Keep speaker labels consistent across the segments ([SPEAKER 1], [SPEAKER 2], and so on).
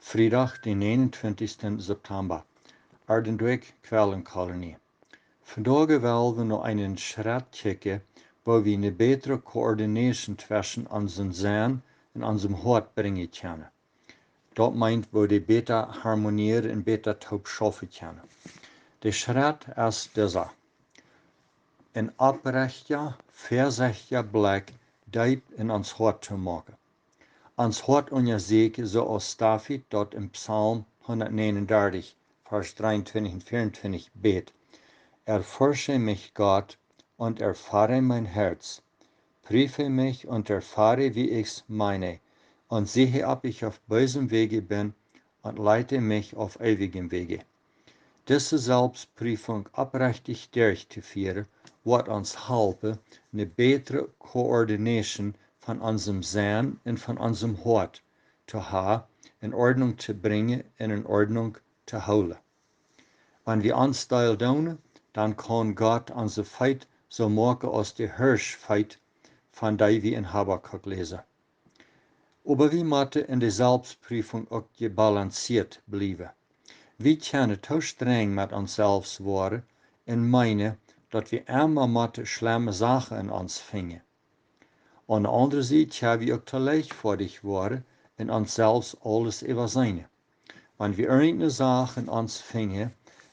[SPEAKER 1] Vrijdag, den 29. September. Arden Dueck, Quellenkolonie. Vandaag willen we naar een schritt kijken, waar we een betere coördination tussen onze zijn en onze hart brengen kunnen. Dat meint, waar die beter harmonieren en beter top schaffen kunnen. De schritt is deze. Een oprechter, voorzichtiger blik diep in ons hart te maken. Ons hart onderzoeken zoals David dat in Psalm 139, vers 23 en 24 beet. Erforsche mich, Gott, und erfahre mein Herz. Prüfe mich und erfahre, wie ich's meine, und sehe, ob ich auf bösem Wege bin, und leite mich auf ewigem Wege. Diese Selbstprüfung oprechtig durchzuführen, wird uns helfen, eine bessere Koordination von unserem Sein und von unserem Hort zu haben, in Ordnung zu bringen und in Ordnung zu holen. Wenn wir uns das tun, dann kann Gott unsere Feit so machen als die Hirschfeit, von der wir in Habakkuk lesen. Aber wir müssen in der Selbstprüfung auch gebalanciert bleiben. Wir können zu streng mit uns selbst worden und meinen, dass wir immer mit schlimme Sachen in uns finden. An der anderen Seite können wir auch zu leichtfertig worden und uns selbst alles übersehen. Wenn wir irgendeine Sache in uns finden,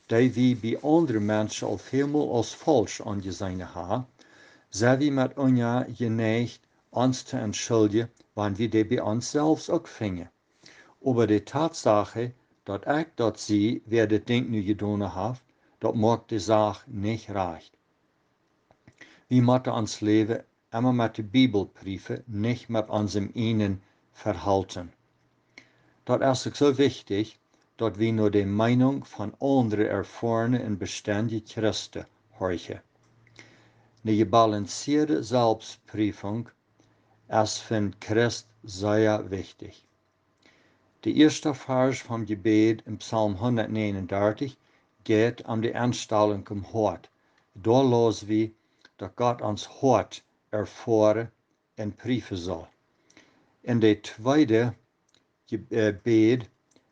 [SPEAKER 1] die wir bei anderen Menschen al vielmal als falsch angesehen haben, sind wir mit uns geneigt, uns zu entschuldigen, wenn wir die bei uns selbst auch finden. Aber die Tatsache, dass ich das sehe, wer das Ding nu getan hat, das macht die Sache nicht recht. Wir müssen uns Leben immer mit der Bibel prüfen, nicht mit unserem eigenen Verhalten. Das ist so wichtig, dass wir nur die Meinung von anderen erfahrenen und beständigen Christen horchen. Eine gebalancierte Selbstprüfung ist für Christ sehr wichtig. Der erste Vers vom Gebet im Psalm 139 geht um die Einstellung im Hort. Da lesen wir, dass Gott uns Hort erfahren und prüfen soll. In der zweite Gebet,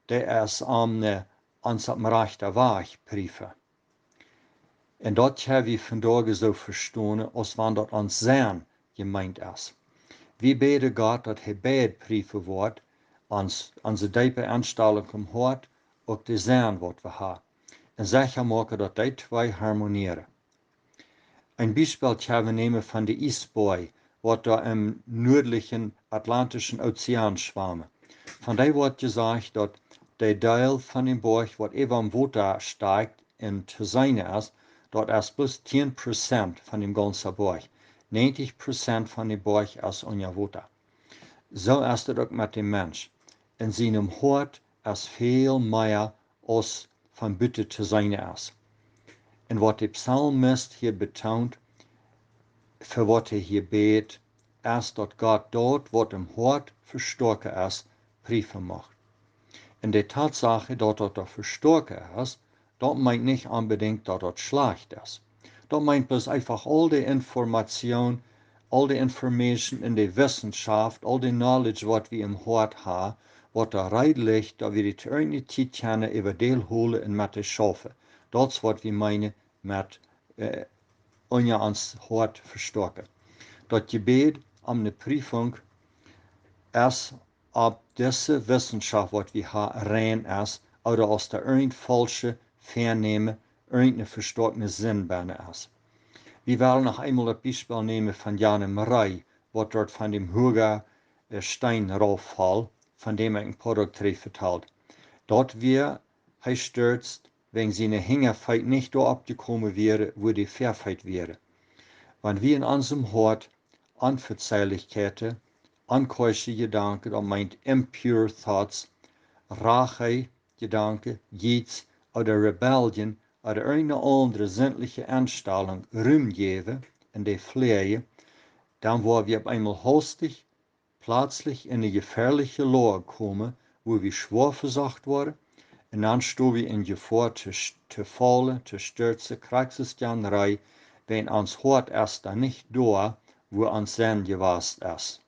[SPEAKER 1] der ist uns am rechten Weg prüfen. Und das haben wir vandaag so verstanden, als wenn das uns Sein gemeint ist. Wir beten Gott, dass er beide prüfen wird, onze diepe Einstellung im Hort, ook de Sein, wat we haben. Und sicher machen, dass die zwei harmonieren. Ein Beispiel können wir nehmen von der Eastboy, was da im nördlichen Atlantischen Ozean schwammen. Von der wird gesagt, dass der Teil von dem Berg, was über dem Wasser steigt und zu sein ist, dort ist bloß 10% von dem ganzen Berg. 90% von dem Berg ist unter Wasser. So ist es auch mit dem Mensch. In seinem Hort ist viel mehr als von Bitte zu sein ist. Und was der Psalmist hier betont, für was er hier bet, ist, dass Gott dort, wo im Hort verstärkt ist, prüfen macht. Und die Tatsache, dass das verstärkt ist, das meint nicht unbedingt, dass das schlecht ist. Das meint bloß einfach all die Information in der Wissenschaft, all die Knowledge, was wir im Hort haben, was da reitlich, dass wir die irgendeine Zeit können über den holen und mit der schaffen. Das ist, was wir meinen mit uns Hort verstärken. Das Gebet um eine Prüfung ist, ob diese Wissenschaft, was wir haben, rein ist, oder aus der irgendeine falsche Vernehmen, irgendeine verstockene Sinnbahn ist. Wir wollen noch einmal das Beispiel nehmen von Jane Marie, was dort von dem Huger Stein rauffällt, von dem ein Produkt verteilt. Dort er stürzt, wenn seine Hängerfeit nicht da abgekommen wäre, wo die Verfeit wäre. Wenn wir in unserem Hort Unverzeihlichkeiten, unkeusche Gedanken, das meint impure thoughts, Rache Gedanken, Geiz oder Rebellion oder irgendeine andere sinnliche Einstellung Raum geben in der Pflege, dann wollen wir auf einmal hastig, plötzlich in eine gefährliche Lage kommen, wo wir schwer versucht worden, und dann stehen wir in Gefahr zu fallen, zu stürzen, Kriegsjanerei, wenn uns Hort erst dann nicht da, wo uns Sein gewast ist.